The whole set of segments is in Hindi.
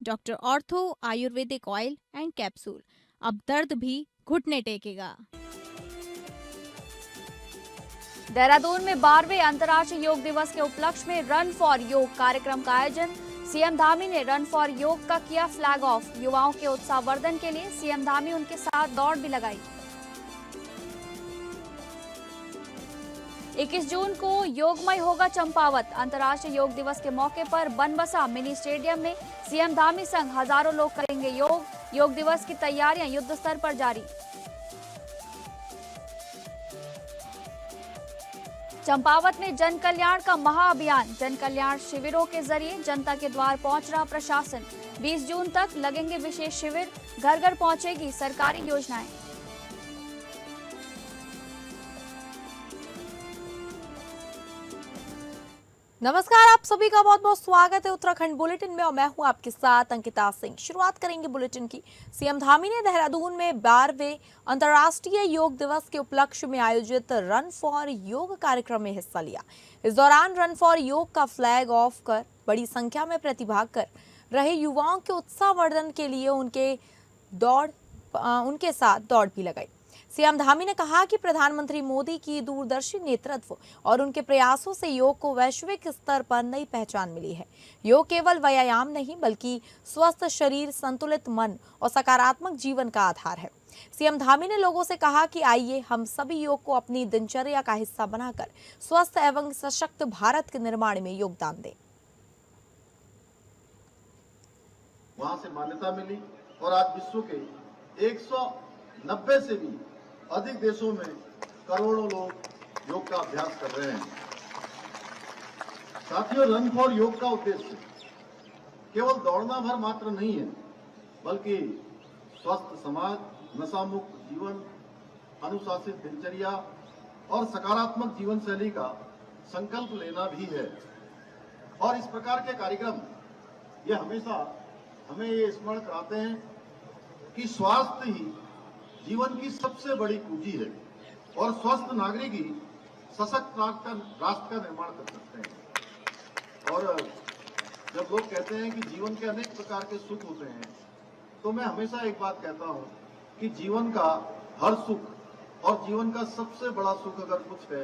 Doctor ortho Ayurvedic oil and capsule. अब दर्द भी घुटने टेकेगा। देहरादून में 12वें अंतर्राष्ट्रीय योग दिवस के उपलक्ष्य में रन फॉर योग कार्यक्रम का आयोजन। सीएम धामी ने रन फॉर योग का किया फ्लैग ऑफ। युवाओं के उत्साहवर्धन के लिए सीएम धामी उनके साथ दौड़ भी लगाई। 21 जून को योगमय होगा चंपावत। अंतर्राष्ट्रीय योग दिवस के मौके पर बनबसा मिनी स्टेडियम में सीएम धामी संग हजारों लोग करेंगे योग। योग दिवस की तैयारियां युद्ध स्तर पर जारी। चंपावत में जन कल्याण का महाअभियान। जन कल्याण शिविरों के जरिए जनता के द्वार पहुंच रहा प्रशासन। 20 जून तक लगेंगे विशेष शिविर। घर घर पहुंचेगी सरकारी योजनाएं। नमस्कार, आप सभी का बहुत बहुत स्वागत है उत्तराखंड बुलेटिन में और मैं हूं आपके साथ अंकिता सिंह। शुरुआत करेंगे बुलेटिन की। सीएम धामी ने देहरादून में 12वें अंतर्राष्ट्रीय योग दिवस के उपलक्ष्य में आयोजित रन फॉर योग कार्यक्रम में हिस्सा लिया। इस दौरान रन फॉर योग का फ्लैग ऑफ कर बड़ी संख्या में प्रतिभाग कर रहे युवाओं के उत्साहवर्धन के लिए उनके साथ दौड़ भी लगाई। सीएम धामी ने कहा कि प्रधानमंत्री मोदी की दूरदर्शी नेतृत्व और उनके प्रयासों से योग को वैश्विक स्तर पर नई पहचान मिली है। योग केवल व्यायाम नहीं बल्कि स्वस्थ शरीर, संतुलित मन और सकारात्मक जीवन का आधार है। सीएम धामी ने लोगों से कहा कि आइए हम सभी योग को अपनी दिनचर्या का हिस्सा बनाकर स्वस्थ एवं सशक्त भारत के निर्माण में योगदान दें। वहां से मान्यता मिली और आज विश्व के 190 से भी अधिक देशों में करोड़ों लोग योग का अभ्यास कर रहे हैं। साथियों, रन फॉर योग का उद्देश्य केवल दौड़ना भर मात्र नहीं है, बल्कि स्वस्थ समाज, नशामुक्त जीवन, अनुशासित दिनचर्या और सकारात्मक जीवन शैली का संकल्प लेना भी है। और इस प्रकार के कार्यक्रम ये हमेशा हमें ये स्मरण कराते हैं कि स्वास्थ्य ही जीवन की सबसे बड़ी पूंजी है और स्वस्थ नागरिक ही सशक्त राष्ट्र का निर्माण कर सकते हैं। और जब लोग कहते हैं कि जीवन के अनेक प्रकार के सुख होते हैं, तो मैं हमेशा एक बात कहता हूं कि जीवन का हर सुख और जीवन का सबसे बड़ा सुख अगर कुछ है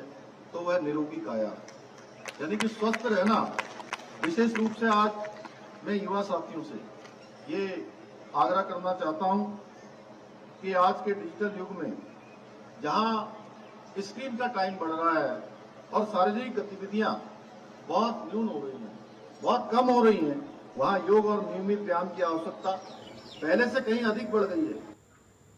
तो वह निरोगी काया, यानी कि स्वस्थ रहना। विशेष रूप से आज मैं युवा साथियों से ये आग्रह करना चाहता हूं कि आज के डिजिटल युग में जहां स्क्रीन का टाइम बढ़ रहा है और शारीरिक गतिविधियां बहुत न्यून हो रही हैं, बहुत कम हो रही हैं, वहां योग और नियमित व्यायाम की आवश्यकता पहले से कहीं अधिक बढ़ गई है।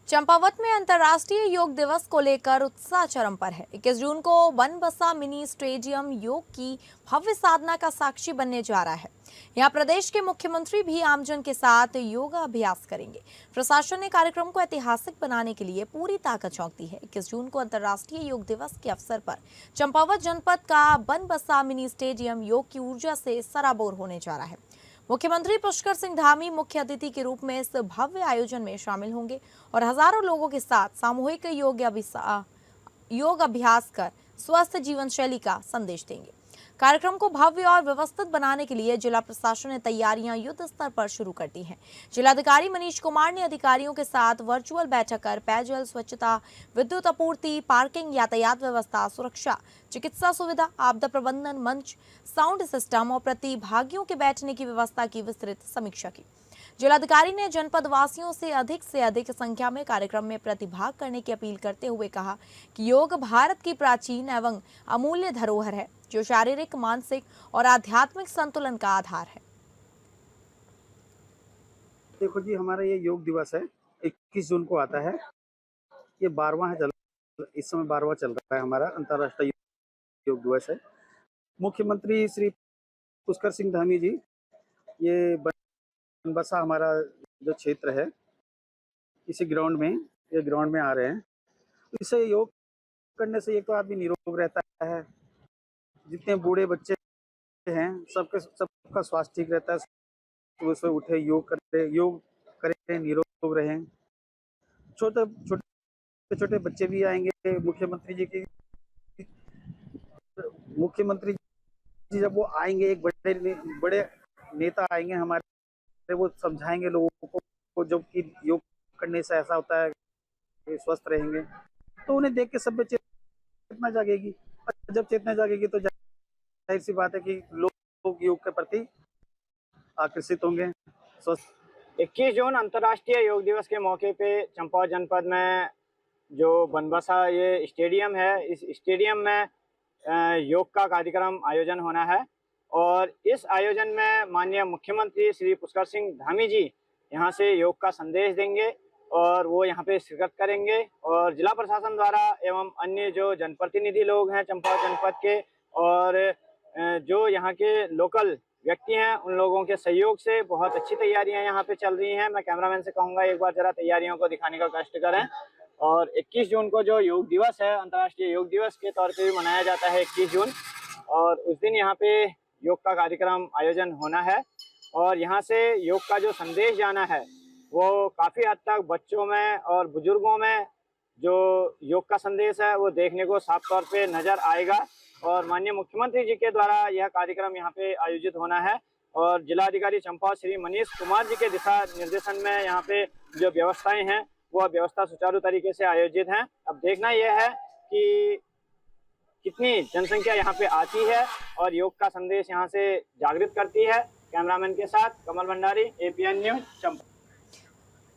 चंपावत में अंतर्राष्ट्रीय योग दिवस को लेकर उत्साह चरम पर है। 21 जून को बनबसा मिनी स्टेडियम योग की भव्य साधना का साक्षी बनने जा रहा है। यहाँ प्रदेश के मुख्यमंत्री भी आमजन के साथ योगा अभ्यास करेंगे। प्रशासन ने कार्यक्रम को ऐतिहासिक बनाने के लिए पूरी ताकत झोंक दी है। 21 जून को अंतर्राष्ट्रीय योग दिवस के अवसर पर चंपावत जनपद का बनबसा मिनी स्टेडियम योग की ऊर्जा से सराबोर होने जा रहा है। मुख्यमंत्री पुष्कर सिंह धामी मुख्य अतिथि के रूप में इस भव्य आयोजन में शामिल होंगे और हजारों लोगों के साथ सामूहिक योग अभ्यास कर स्वस्थ जीवन शैली का संदेश देंगे। कार्यक्रम को भव्य और व्यवस्थित बनाने के लिए जिला प्रशासन ने तैयारियां युद्ध स्तर पर शुरू कर दी हैं। जिलाधिकारी मनीष कुमार ने अधिकारियों के साथ वर्चुअल बैठक कर पेयजल, स्वच्छता, विद्युत आपूर्ति, पार्किंग, यातायात व्यवस्था, सुरक्षा, चिकित्सा सुविधा, आपदा प्रबंधन मंच, साउंड सिस्टम और प्रतिभागियों के बैठने की व्यवस्था की विस्तृत समीक्षा की। जिलाधिकारी ने जनपद वासियों से अधिक संख्या में कार्यक्रम में प्रतिभाग करने की अपील करते हुए कहा कि योग भारत की प्राचीन एवं अमूल्य धरोहर है, जो शारीरिक, मानसिक और आध्यात्मिक संतुलन का आधार है। देखो जी, हमारा ये योग दिवस है, 21 जून को आता है। ये 12वां है, इस समय 12वां चल रहा है हमारा अंतर्राष्ट्रीय योग दिवस है। मुख्यमंत्री श्री पुष्कर सिंह धामी जी ये बनबसा हमारा जो क्षेत्र है, इसी ग्राउंड में आ रहे हैं। इससे योग करने से एक तो आदमी निरोग रहता है, जितने बूढ़े बच्चे हैं सबका स्वास्थ्य ठीक रहता है। सुबह सुबह उठे, योग करें, निरोग रहें। छोटे बच्चे भी आएंगे। मुख्यमंत्री जी जब वो आएंगे, एक बड़े नेता आएंगे हमारे वो समझाएंगे लोगों को, जो कि योग करने से ऐसा होता है कि स्वस्थ रहेंगे, तो उन्हें देख के सब में चेतना जागेगी। और जब चेतना जागेगी तो जाहिर सी बात है कि लोग योग के प्रति आकर्षित होंगे, स्वस्थ। 21 जून अंतर्राष्ट्रीय योग दिवस के मौके पे चंपावत जनपद में जो बनबसा ये स्टेडियम है, इस स्टेडियम में योग का कार्यक्रम आयोजन होना है। और इस आयोजन में माननीय मुख्यमंत्री श्री पुष्कर सिंह धामी जी यहाँ से योग का संदेश देंगे और वो यहाँ पे शिरकत करेंगे। और जिला प्रशासन द्वारा एवं अन्य जो जनप्रतिनिधि लोग हैं चंपावत जनपद के और जो यहाँ के लोकल व्यक्ति हैं, उन लोगों के सहयोग से बहुत अच्छी तैयारियां यहाँ पे चल रही हैं। मैं कैमरामैन से कहूँगा एक बार जरा तैयारियों को दिखाने का कष्ट करें। और 21 जून को जो योग दिवस है, अंतर्राष्ट्रीय योग दिवस के तौर पे भी मनाया जाता है 21 जून, और उस दिन यहाँ पे योग का कार्यक्रम आयोजन होना है। और यहाँ से योग का जो संदेश जाना है वो काफ़ी हद तक बच्चों में और बुजुर्गों में जो योग का संदेश है वो देखने को साफ तौर पे नज़र आएगा। और माननीय मुख्यमंत्री जी के द्वारा यह कार्यक्रम यहाँ पे आयोजित होना है और जिलाधिकारी चंपावत श्री मनीष कुमार जी के दिशा निर्देशन में यहाँ पे जो व्यवस्थाएं हैं वो व्यवस्था सुचारू तरीके से आयोजित हैं। अब देखना यह है कि कितनी जनसंख्या यहाँ पे आती है और योग का संदेश यहाँ से जागृत करती है। कैमरामैन के साथ कमल भंडारी, APN न्यूज, चंपावत।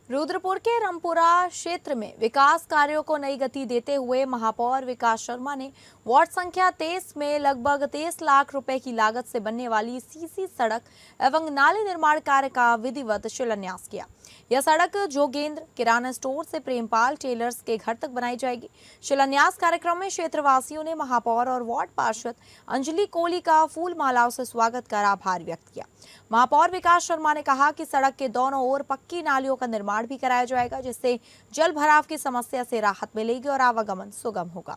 रुद्रपुर के रामपुरा क्षेत्र में विकास कार्यों को नई गति देते हुए महापौर विकास शर्मा ने वार्ड संख्या 23 में लगभग 23 लाख रुपए की लागत से बनने वाली सीसी सड़क एवं नाले निर्माण कार्य का विधिवत शिलान्यास किया। यह सड़क जोगेंद्र किराना स्टोर से प्रेमपाल टेलर्स के घर तक बनाई जाएगी। शिलान्यास कार्यक्रम में क्षेत्रवासियों ने महापौर और वार्ड पार्षद अंजलि कोहली का फूल मालाओं से स्वागत कर आभार व्यक्त किया। महापौर विकास शर्मा ने कहा कि सड़क के दोनों ओर पक्की नालियों का निर्माण भी कराया जाएगा, जिससे जल भराव की समस्या से राहत मिलेगी और आवागमन सुगम होगा।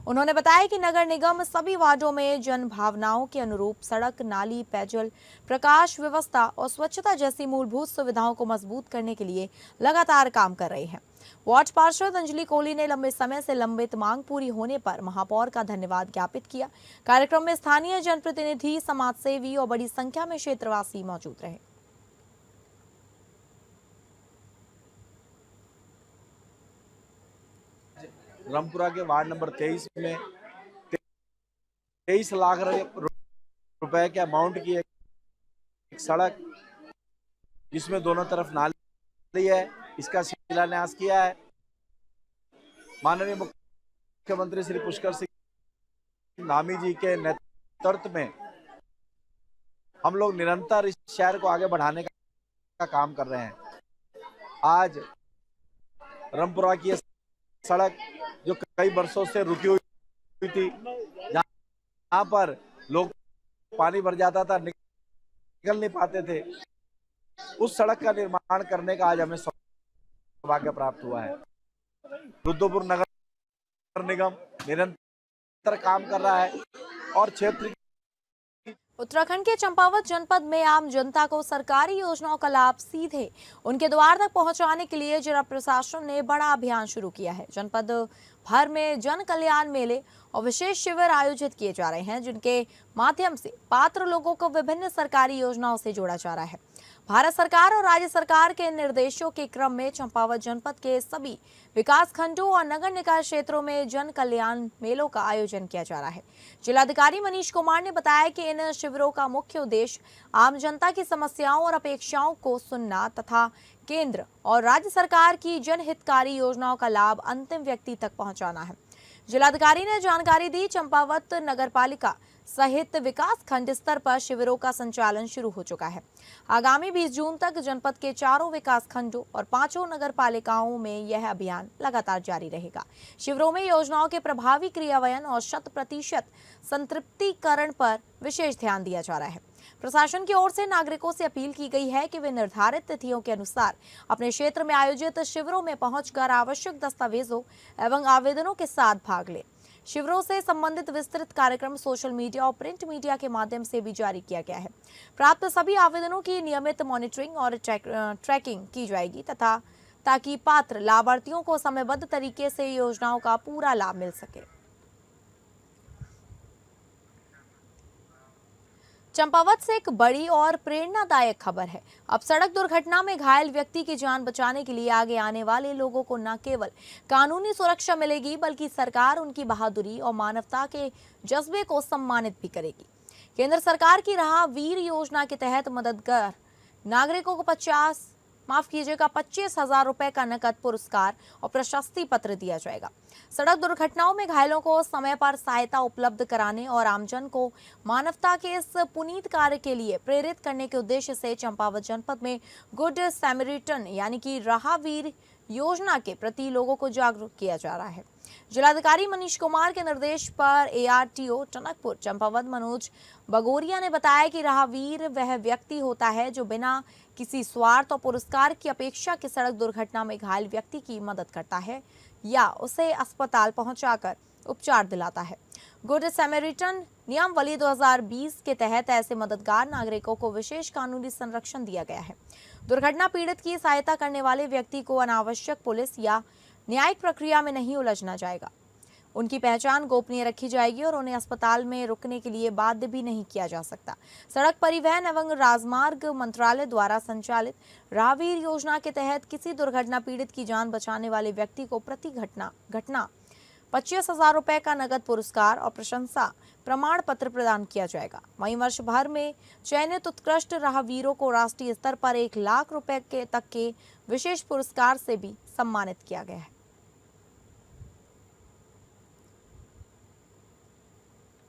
उन्होंने बताया कि नगर निगम सभी वार्डों में जन भावनाओं के अनुरूप सड़क, नाली, पेयजल, प्रकाश व्यवस्था और स्वच्छता जैसी मूलभूत सुविधाओं को मजबूत करने के लिए लगातार काम कर रहे हैं। वार्ड पार्षद अंजलि कोहली ने लंबे समय से लंबित मांग पूरी होने पर महापौर का धन्यवाद ज्ञापित किया। कार्यक्रम में स्थानीय जनप्रतिनिधि, समाजसेवी और बड़ी संख्या में क्षेत्रवासी मौजूद रहे। रामपुरा के वार्ड नंबर 23 में 23 लाख रुपए के अमाउंट की एक सड़क, जिसमें दोनों तरफ नाली है, इसका शिलान्यास किया है। माननीय मुख्यमंत्री श्री पुष्कर सिंह धामी जी के नेतृत्व में हम लोग निरंतर इस शहर को आगे बढ़ाने का काम कर रहे हैं। आज रामपुरा की सड़क जो कई वर्षों से रुकी हुई थी, जहाँ पर लोग पानी भर जाता था, निकल नहीं पाते थे, उस सड़क का निर्माण करने का आज हमें सौभाग्य प्राप्त हुआ है। रुद्रपुर नगर निगम निरंतर काम कर रहा है और क्षेत्र उत्तराखंड के चंपावत जनपद में आम जनता को सरकारी योजनाओं का लाभ सीधे उनके द्वार तक पहुंचाने के लिए जिला प्रशासन ने बड़ा अभियान शुरू किया है। जनपद भर में जन कल्याण मेले और विशेष शिविर आयोजित किए जा रहे हैं, जिनके माध्यम से पात्र लोगों को विभिन्न सरकारी योजनाओं से जोड़ा जा रहा है। भारत सरकार और राज्य सरकार के निर्देशों के क्रम में चंपावत जनपद के सभी विकास खंडों और नगर निकाय क्षेत्रों में जन कल्याण मेलों का आयोजन किया जा रहा है। जिलाधिकारी मनीष कुमार ने बताया कि इन शिविरों का मुख्य उद्देश्य आम जनता की समस्याओं और अपेक्षाओं को सुनना तथा केंद्र और राज्य सरकार की जनहितकारी योजनाओं का लाभ अंतिम व्यक्ति तक पहुंचाना है। जिलाधिकारी ने जानकारी दी, चंपावत नगरपालिका सहित विकास खंड स्तर पर शिविरों का संचालन शुरू हो चुका है। आगामी 20 जून तक जनपद के 4 विकास खंडों और 5 नगर पालिकाओं में यह अभियान लगातार जारी रहेगा। शिविरों में योजनाओं के प्रभावी क्रियान्वयन और 100% संतृप्तिकरण पर विशेष ध्यान दिया जा रहा है। प्रशासन की ओर से नागरिकों से अपील की गई है कि वे निर्धारित तिथियों के अनुसार अपने क्षेत्र में आयोजित शिविरों में पहुंचकर आवश्यक दस्तावेजों एवं आवेदनों के साथ भाग लें। शिविरों से संबंधित विस्तृत कार्यक्रम सोशल मीडिया और प्रिंट मीडिया के माध्यम से भी जारी किया गया है। प्राप्त सभी आवेदनों की नियमित मॉनिटरिंग और ट्रैकिंग की जाएगी तथा ताकि पात्र लाभार्थियों को समयबद्ध तरीके से योजनाओं का पूरा लाभ मिल सके। चंपावत से एक बड़ी और प्रेरणादायक खबर है। अब सड़क दुर्घटना में घायल व्यक्ति की जान बचाने के लिए आगे आने वाले लोगों को न केवल कानूनी सुरक्षा मिलेगी, बल्कि सरकार उनकी बहादुरी और मानवता के जज्बे को सम्मानित भी करेगी। केंद्र सरकार की रहा वीर योजना के तहत मददगार नागरिकों को 25,000 रुपए का नकद पुरस्कार और प्रशस्ति पत्र दिया जाएगा। सड़क दुर्घटनाओं में घायलों को समय पर सहायता उपलब्ध कराने और आमजन को मानवता के इस पुनीत कार्य के लिए प्रेरित करने के उद्देश्य से चंपावत जनपद में गुड सैमरिटन यानी कि राहवीर योजना के प्रति लोगों को जागरूक किया जा रहा है। जिलाधिकारी मनीष कुमार के निर्देश पर ARTO टनकपुर चंपावत मनोज बगोरिया ने बताया कि राहवीर वह व्यक्ति होता है जो बिना किसी स्वार्थ और पुरस्कार की अपेक्षा की सड़क दुर्घटना में घायल व्यक्ति की मदद करता है या उसे अस्पताल पहुंचाकर उपचार दिलाता है। गुड सैमरिटन नियमावली 2020 के तहत ऐसे मददगार नागरिकों को विशेष कानूनी संरक्षण दिया गया है। दुर्घटना पीड़ित की सहायता करने वाले व्यक्ति को अनावश्यक पुलिस या न्यायिक प्रक्रिया में नहीं उलझना जाएगा। उनकी पहचान गोपनीय रखी जाएगी और उन्हें अस्पताल में रुकने के लिए बाध्य भी नहीं किया जा सकता। सड़क परिवहन एवं राजमार्ग मंत्रालय द्वारा संचालित राहवीर योजना के तहत किसी दुर्घटना पीड़ित की जान बचाने वाले व्यक्ति को प्रति घटना 25,000 रुपए का नगद पुरस्कार और प्रशंसा प्रमाण पत्र प्रदान किया जाएगा। वहीं वर्ष भर में चयनित उत्कृष्ट राहवीरों को राष्ट्रीय स्तर पर 1 लाख रुपए तक के विशेष पुरस्कार से भी सम्मानित किया गया है।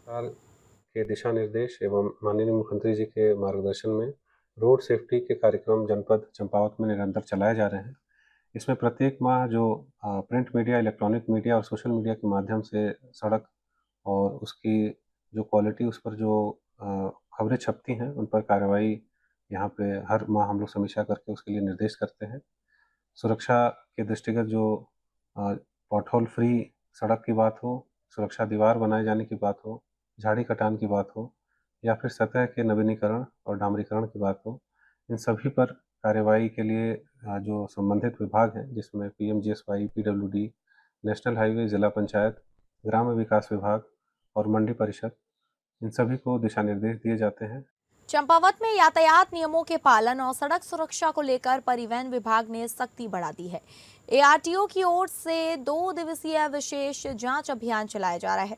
सरकार के दिशा निर्देश एवं माननीय मुख्यमंत्री जी के मार्गदर्शन में रोड सेफ्टी के कार्यक्रम जनपद चंपावत में निरंतर चलाए जा रहे हैं। इसमें प्रत्येक माह जो प्रिंट मीडिया, इलेक्ट्रॉनिक मीडिया और सोशल मीडिया के माध्यम से सड़क और उसकी जो क्वालिटी, उस पर जो खबरें छपती हैं, उन पर कार्रवाई यहाँ पे हर माह हम लोग समीक्षा करके उसके लिए निर्देश करते हैं। सुरक्षा के दृष्टिगत जो पॉटहोल फ्री सड़क की बात हो, सुरक्षा दीवार बनाए जाने की बात हो, झाड़ी कटान की बात हो या फिर सतह के नवीनीकरण और डामरीकरण की बात हो, इन सभी पर कार्यवाही के लिए जो संबंधित विभाग हैं, जिसमें PMGSY, PWD, नेशनल हाईवे, जिला पंचायत, ग्राम विकास विभाग और मंडी परिषद, इन सभी को दिशा निर्देश दिए जाते हैं। चंपावत में यातायात नियमों के पालन और सड़क सुरक्षा को लेकर परिवहन विभाग ने सख्ती बढ़ा दी है। ARTO की ओर से 2 दिवसीय विशेष जांच अभियान चलाया जा रहा है,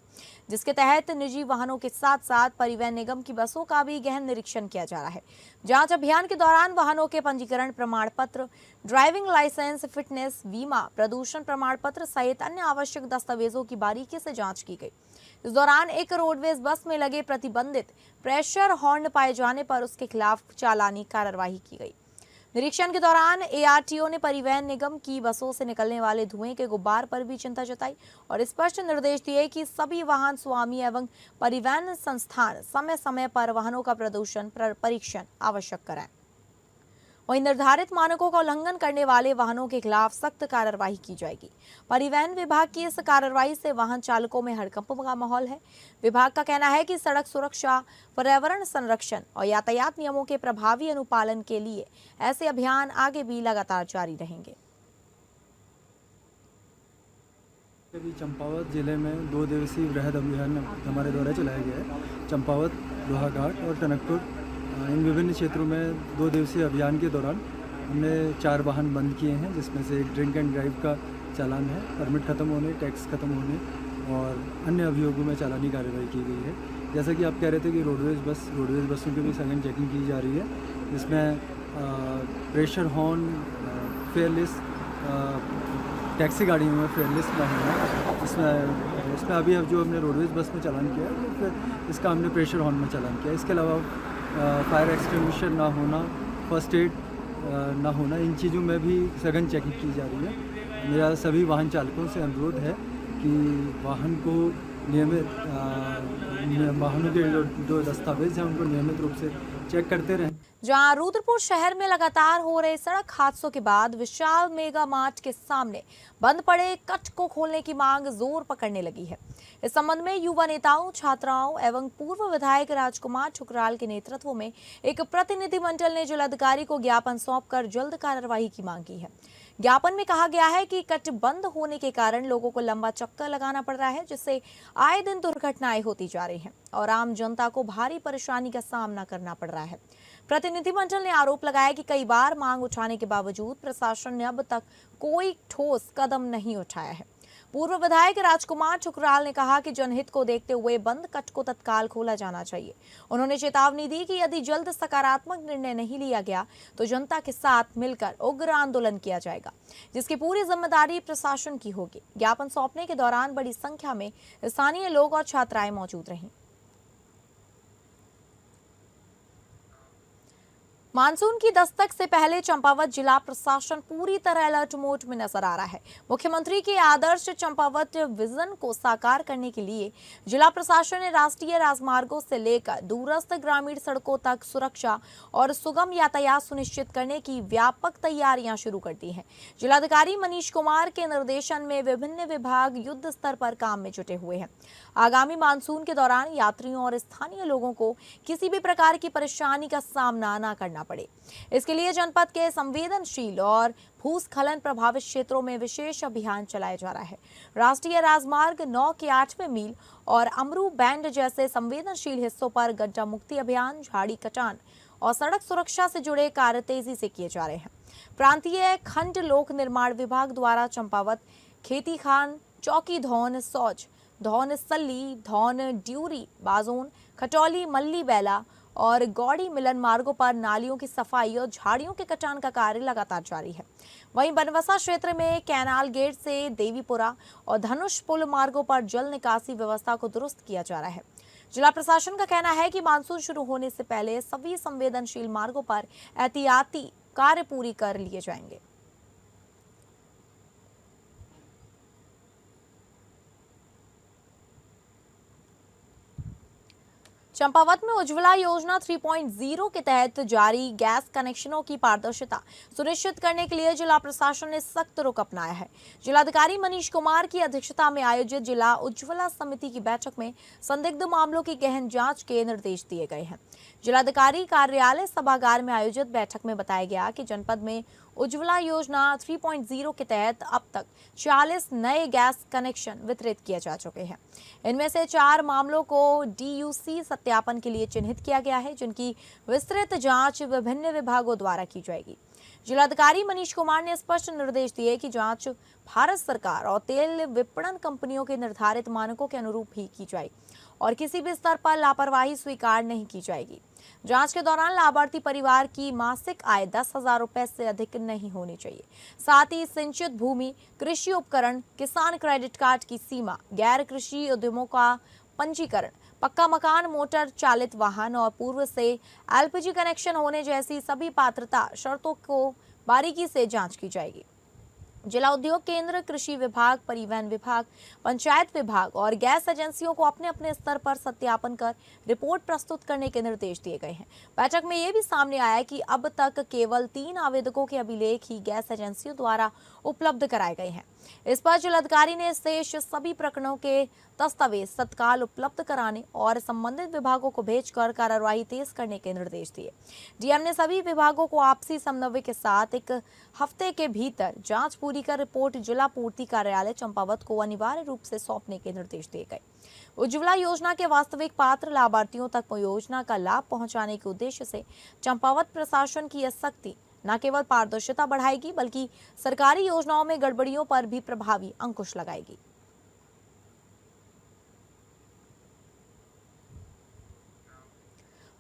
जिसके तहत निजी वाहनों के साथ साथ परिवहन निगम की बसों का भी गहन निरीक्षण किया जा रहा है। जांच अभियान के दौरान वाहनों के पंजीकरण प्रमाण पत्र, ड्राइविंग लाइसेंस, फिटनेस, बीमा, प्रदूषण प्रमाण पत्र सहित अन्य आवश्यक दस्तावेजों की बारीकी से जांच की गई। इस दौरान एक रोडवेज बस में लगे प्रतिबंधित प्रेशर हॉर्न पाए जाने पर उसके खिलाफ चालानी कार्रवाई की गई। निरीक्षण के दौरान ARTO ने परिवहन निगम की बसों से निकलने वाले धुएं के गुब्बार पर भी चिंता जताई और स्पष्ट निर्देश दिए कि सभी वाहन स्वामी एवं परिवहन संस्थान समय समय पर वाहनों का प्रदूषण परीक्षण आवश्यक कराएं। वहीं निर्धारित मानकों का उल्लंघन करने वाले वाहनों के खिलाफ सख्त कार्रवाई की जाएगी। परिवहन विभाग की इस कार्रवाई से वाहन चालकों में हड़कंप का माहौल है। विभाग का कहना है कि सड़क सुरक्षा, पर्यावरण संरक्षण और यातायात नियमों के प्रभावी अनुपालन के लिए ऐसे अभियान आगे भी लगातार जारी रहेंगे। अभी चंपावत जिले में 2 दिवसीय वृहद अभियान हमारे द्वारा चलाया गया है। चंपावत, लोहाघाट और टनकपुर, इन विभिन्न क्षेत्रों में 2 दिवसीय अभियान के दौरान हमने 4 वाहन बंद किए हैं, जिसमें से एक ड्रिंक एंड ड्राइव का चालान है, परमिट खत्म होने, टैक्स खत्म होने और अन्य अभियोगों में चालानी कार्रवाई की गई है। जैसा कि आप कह रहे थे कि रोडवेज बसों की भी सघन चेकिंग की जा रही है, जिसमें प्रेशर हॉर्न, फेयरलेस, टैक्सी गाड़ियों में फेयरलेस ना होना, इसमें अभी अब जो हमने रोडवेज बस में चालान किया है, तो फिर इसका हमने प्रेशर हॉर्न में चालान किया। इसके अलावा फायर एक्सटिंग्विशर ना होना, फर्स्ट एड ना होना, इन चीज़ों में भी सघन चेकिंग की जा रही है। मेरा सभी वाहन चालकों से अनुरोध है कि वाहन को नियमित वाहनों के जो दस्तावेज हैं उनको नियमित रूप से चेक करते रहें। जहां रुद्रपुर शहर में लगातार हो रहे सड़क हादसों के बाद विशाल मेगा मार्ट के सामने बंद पड़े कट को खोलने की मांग जोर पकड़ने लगी है। इस संबंध में युवा नेताओं, छात्राओं एवं पूर्व विधायक राजकुमार ठुकराल के नेतृत्व में एक प्रतिनिधिमंडल ने जिलाधिकारी को ज्ञापन सौंपकर जल्द कार्रवाई की मांग की है। ज्ञापन में कहा गया है कि कट बंद होने के कारण लोगों को लंबा चक्कर लगाना पड़ रहा है, जिससे आए दिन दुर्घटनाएं होती जा रही हैं और आम जनता को भारी परेशानी का सामना करना पड़ रहा है। प्रतिनिधिमंडल ने आरोप लगाया कि कई बार मांग उठाने के बावजूद प्रशासन ने अब तक कोई ठोस कदम नहीं उठाया है। पूर्व विधायक राजकुमार ठुकराल ने कहा कि जनहित को देखते हुए बंद कट को तत्काल खोला जाना चाहिए। उन्होंने चेतावनी दी कि यदि जल्द सकारात्मक निर्णय नहीं लिया गया तो जनता के साथ मिलकर उग्र आंदोलन किया जाएगा, जिसकी पूरी जिम्मेदारी प्रशासन की होगी। ज्ञापन सौंपने के दौरान बड़ी संख्या में स्थानीय लोग और छात्राएं मौजूद रहीं। मानसून की दस्तक से पहले चंपावत जिला प्रशासन पूरी तरह अलर्ट मोड में नजर आ रहा है। मुख्यमंत्री के आदर्श चंपावत विजन को साकार करने के लिए जिला प्रशासन ने राष्ट्रीय राजमार्गों से लेकर दूरस्थ ग्रामीण सड़कों तक सुरक्षा और सुगम यातायात सुनिश्चित करने की व्यापक तैयारियां शुरू कर दी हैं। जिलाधिकारी मनीष कुमार के निर्देशन में विभिन्न विभाग युद्ध स्तर पर काम में जुटे हुए हैं। आगामी मानसून के दौरान यात्रियों और स्थानीय लोगों को किसी भी प्रकार की परेशानी का सामना न करना पड़े, इसके लिए जनपद के संवेदनशील और भूस्खलन प्रभावित क्षेत्रों में विशेष अभियान चलाया जा रहा है। राष्ट्रीय राजमार्ग 9 के 8वें मील और अमरू बैंड जैसे संवेदनशील हिस्सों पर गड्ढा मुक्ति अभियान, झाड़ी कटान और सड़क सुरक्षा से जुड़े कार्य तेजी से किए जा रहे हैं। प्रांतीय खंड लोक निर्माण विभाग द्वारा चंपावत, खेती खान, चौकी धौन, सौज धौन, सल्ली धौन, ड्यूरी, बाजोन, खटौली, मल्ली बैला और गौड़ी मिलन मार्गों पर नालियों की सफाई और झाड़ियों के कटान का कार्य लगातार जारी है। वहीं बनवसा क्षेत्र में कैनाल गेट से देवीपुरा और धनुष पुल मार्गों पर जल निकासी व्यवस्था को दुरुस्त किया जा रहा है। जिला प्रशासन का कहना है कि मानसून शुरू होने से पहले सभी संवेदनशील मार्गों पर एहतियाती कार्य पूरी कर लिए जाएंगे। चंपावत में उज्ज्वला योजना 3.0 के तहत जारी गैस कनेक्शनों की पारदर्शिता सुनिश्चित करने के लिए जिला प्रशासन ने सख्त रुख अपनाया है। जिलाधिकारी मनीष कुमार की अध्यक्षता में आयोजित जिला उज्ज्वला समिति की बैठक में संदिग्ध मामलों की गहन जांच के निर्देश दिए गए हैं। जिलाधिकारी कार्यालय सभागार में आयोजित बैठक में बताया गया कि जनपद में उज्ज्वला योजना 3.0 के तहत अब तक 40 नए गैस कनेक्शन वितरित किए जा चुके हैं। इनमें से 4 मामलों को DUC सत्यापन के लिए चिन्हित किया गया है, जिनकी विस्तृत जांच विभिन्न विभागों द्वारा की जाएगी। जिलाधिकारी मनीष कुमार ने स्पष्ट निर्देश दिए कि जांच भारत सरकार और तेल विपणन कंपनियों के निर्धारित मानकों के अनुरूप ही की जाएगी और किसी भी स्तर पर लापरवाही स्वीकार नहीं की जाएगी। जांच के दौरान लाभार्थी परिवार की मासिक आय 10,000 रुपए से अधिक नहीं होनी चाहिए। साथ ही सिंचित भूमि, कृषि उपकरण, किसान क्रेडिट कार्ड की सीमा, गैर कृषि उद्यमों का पंजीकरण, पक्का मकान, मोटर चालित वाहन और पूर्व से LPG कनेक्शन होने जैसी सभी पात्रता शर्तों को बारीकी से जांच की जाएगी। जिला उद्योग केंद्र, कृषि विभाग, परिवहन विभाग, पंचायत विभाग और गैस एजेंसियों को अपने अपने स्तर पर सत्यापन कर रिपोर्ट प्रस्तुत करने के निर्देश दिए गए हैं। बैठक में ये भी सामने आया कि अब तक केवल 3 आवेदकों के अभिलेख ही गैस एजेंसियों द्वारा उपलब्ध कराए गए हैं। इस पर जिलाधिकारी ने शेष सभी प्रकरणों के दस्तावेज तत्काल उपलब्ध कराने और संबंधित विभागों को भेजकर कार्रवाई तेज करने के निर्देश दिए। डीएम ने सभी विभागों को आपसी समन्वय के साथ 1 हफ्ते के भीतर जांच पूरी कर रिपोर्ट जिला पूर्ति कार्यालय चंपावत को अनिवार्य रूप से सौंपने के निर्देश दिए गए। उज्ज्वला योजना के वास्तविक पात्र लाभार्थियों तक योजना का लाभ पहुंचाने के उद्देश्य से चंपावत प्रशासन की यह सख्ती न केवल पारदर्शिता बढ़ाएगी बल्कि सरकारी योजनाओं में गड़बड़ियों पर भी प्रभावी अंकुश लगाएगी।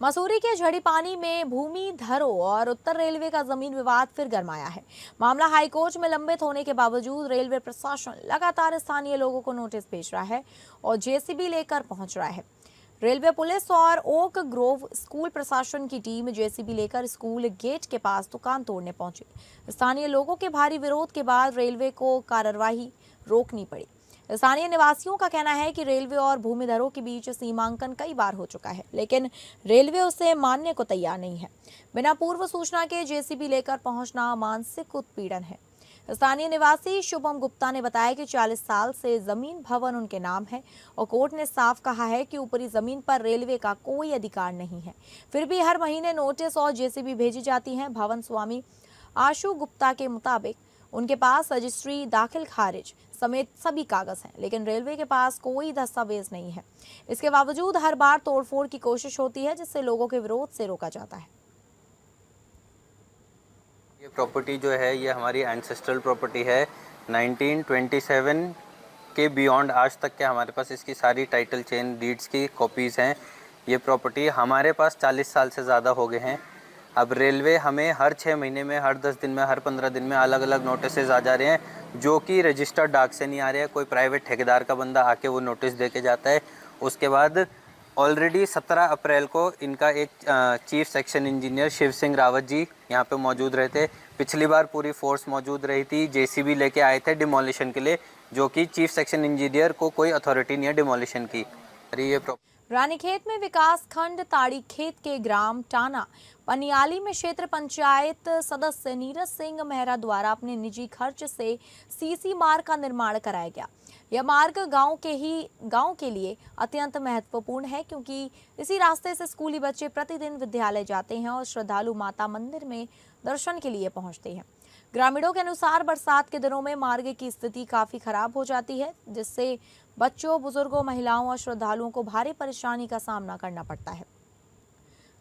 मसूरी के झड़ीपानी में भूमि धरो और उत्तर रेलवे का जमीन विवाद फिर गरमाया है। मामला हाईकोर्ट में लंबित होने के बावजूद रेलवे प्रशासन लगातार स्थानीय लोगों को नोटिस भेज रहा है और JCB लेकर पहुंच रहा है। रेलवे पुलिस और ओक ग्रोव स्कूल प्रशासन की टीम JCB लेकर स्कूल गेट के पास दुकान तोड़ने पहुंची। स्थानीय लोगों के भारी विरोध के बाद रेलवे को कार्यवाही रोकनी पड़ी। स्थानीय निवासियों का कहना है कि रेलवे और भूमिधरों के बीच सीमांकन कई बार हो चुका है, लेकिन रेलवे उसे मानने को तैयार नहीं है। बिना पूर्व सूचना के जेसीबी लेकर पहुंचना मानसिक उत्पीड़न है। स्थानीय निवासी शुभम गुप्ता ने बताया कि 40 साल से जमीन भवन उनके नाम है और कोर्ट ने साफ कहा है कि ऊपरी जमीन पर रेलवे का कोई अधिकार नहीं है। फिर भी हर महीने नोटिस और जेसीबी भेजी जाती हैं। भवन स्वामी आशु गुप्ता के मुताबिक उनके पास रजिस्ट्री, दाखिल खारिज समेत सभी कागज हैं, लेकिन रेलवे के पास कोई दस्तावेज नहीं है। इसके बावजूद हर बार तोड़फोड़ की कोशिश होती है, जिससे लोगों के विरोध से रोका जाता है। ये प्रॉपर्टी जो है ये हमारी एंसेस्ट्रल प्रॉपर्टी है। 1927 के बियॉन्ड आज तक के हमारे पास इसकी सारी टाइटल चेन डीड्स की कॉपीज़ हैं। ये प्रॉपर्टी हमारे पास 40 साल से ज़्यादा हो गए हैं। अब रेलवे हमें हर 6 महीने में, हर 10 दिन में, हर 15 दिन में अलग अलग नोटिस आ जा रहे हैं, जो कि रजिस्टर्ड डाक से नहीं आ रहे हैं। कोई प्राइवेट ठेकेदार का बंदा आके वो नोटिस दे के जाता है। उसके बाद ऑलरेडी 17 अप्रैल को इनका एक chief section engineer Shiv Singh Rawat ji यहाँ पे मौजूद रहे थे। पिछली बार पूरी फोर्स मौजूद रही थी, जेसीबी लेके आए थे डिमोलिशन के लिए, जो कि चीफ सेक्शन इंजीनियर को कोई अथॉरिटी नहीं है डिमोलिशन की। ये रानीखेत में विकास खंड ताड़ीखेत के ग्राम टाना पनियाली में क्षेत्र पंचायत सदस्य नीरज सिंह मेहरा द्वारा अपने निजी खर्च से सीसी मार्ग का निर्माण कराया गया। यह मार्ग गांव के लिए अत्यंत महत्वपूर्ण है, क्योंकि इसी रास्ते से स्कूली बच्चे प्रतिदिन विद्यालय जाते हैं और श्रद्धालु माता मंदिर में दर्शन के लिए पहुंचते हैं। ग्रामीणों के अनुसार बरसात के दिनों में मार्ग की स्थिति काफी खराब हो जाती है, जिससे बच्चों, बुजुर्गों, महिलाओं और श्रद्धालुओं को भारी परेशानी का सामना करना पड़ता है।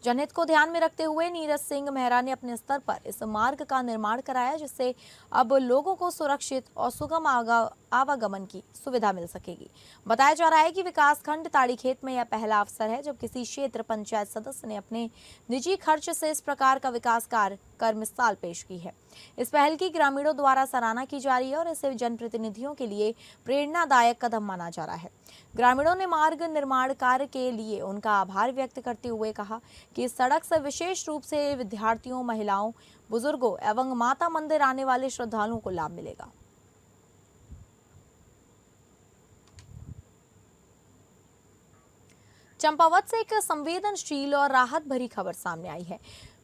जनहित को ध्यान में रखते हुए नीरज सिंह मेहरा ने अपने स्तर पर इस मार्ग का निर्माण कराया, जिससे अब लोगों को सुरक्षित और सुगम आवागमन की सुविधा मिल सकेगी। बताया जा रहा है कि विकास खंड ताड़ीखेत में यह पहला अवसर है जब किसी क्षेत्र पंचायत सदस्य ने अपने निजी खर्च से इस प्रकार का विकास कार्य कर मिसाल पेश की है। इस पहल की ग्रामीणों द्वारा सराहना की जा रही है और इसे जनप्रतिनिधियों के लिए प्रेरणादायक कदम माना जा रहा है। ग्रामीणों ने मार्ग निर्माण कार्य के लिए उनका आभार व्यक्त करते हुए कहा कि इस सड़क से विशेष रूप से विद्यार्थियों, महिलाओं, बुजुर्गों एवं माता मंदिर आने वाले श्रद्धालुओं को लाभ मिलेगा। चंपावत से एक संवेदनशील और राहत भरी खबर सामने आई है।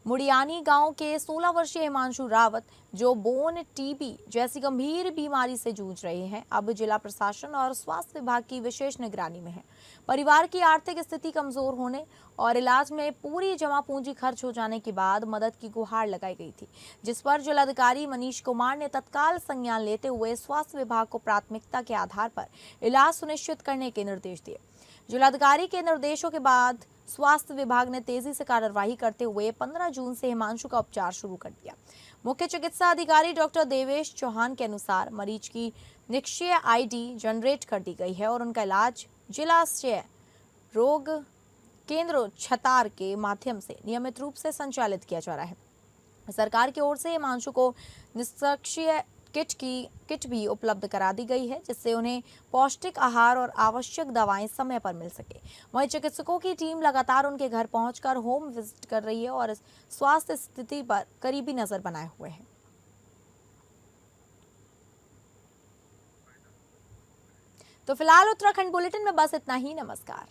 मुड़ियानी गांव के 16 वर्षीय हिमांशु रावत, जो बोन टीबी जैसी गंभीर बीमारी से जूझ रहे हैं, अब जिला प्रशासन और स्वास्थ्य विभाग की विशेष निगरानी में है। परिवार की आर्थिक स्थिति कमजोर होने और इलाज में पूरी जमा पूंजी खर्च हो जाने के बाद मदद की गुहार लगाई गई थी, जिस पर जिलाधिकारी मनीष कुमार ने तत्काल संज्ञान लेते हुए स्वास्थ्य विभाग को प्राथमिकता के आधार पर इलाज सुनिश्चित करने के निर्देश दिए। जिलाधिकारी के निर्देशों के बाद स्वास्थ्य विभाग ने तेजी से कार्यवाही करते हुए 15 जून से हिमांशु का उपचार शुरू कर दिया। मुख्य चिकित्सा अधिकारी डॉक्टर देवेश चौहान के अनुसार मरीज की निष्क्रिय आईडी जनरेट कर दी गई है और उनका इलाज जिला क्षय रोग केंद्र छतार के माध्यम से नियमित रूप से संचालित किया जा रहा है। सरकार की ओर से हिमांशु को निष्क्रिय किट भी उपलब्ध करा दी गई है, जिससे उन्हें पौष्टिक आहार और आवश्यक दवाएं समय पर मिल सके। वहीं चिकित्सकों की टीम लगातार उनके घर पहुंचकर होम विजिट कर रही है और स्वास्थ्य स्थिति पर करीबी नजर बनाए हुए है। तो फिलहाल उत्तराखंड बुलेटिन में बस इतना ही। नमस्कार।